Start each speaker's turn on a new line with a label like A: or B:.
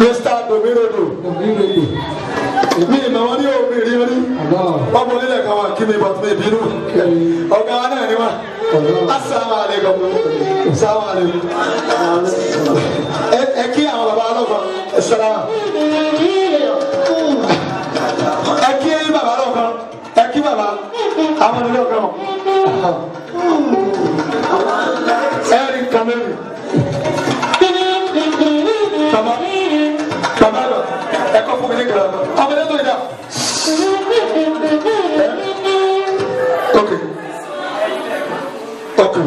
A: Mr. Domirodo. Mi ìmọ̀ wọn ní obìnrin rí. Ọmọ onílẹ̀ kan wà kí mi bọ̀ tó mi bínú. Ọ̀gá wa náà ni wá. Assalamualaikum. Assalamualaikum. Ẹ kí àwọn bàbá ọlọ́gbọ̀n. Ẹ kí bàbá ọlọ́gbọ̀n. Ẹ kí bàbá. Àwọn ọlọ́gbọ̀n. Ẹ̀rín Kamẹ́rì. Bàbá. Bàbá lọ. Ẹ kọ́ fún mi ní kìlọ̀. Ọmọ ilé tó yẹ dá. Okay. Okay.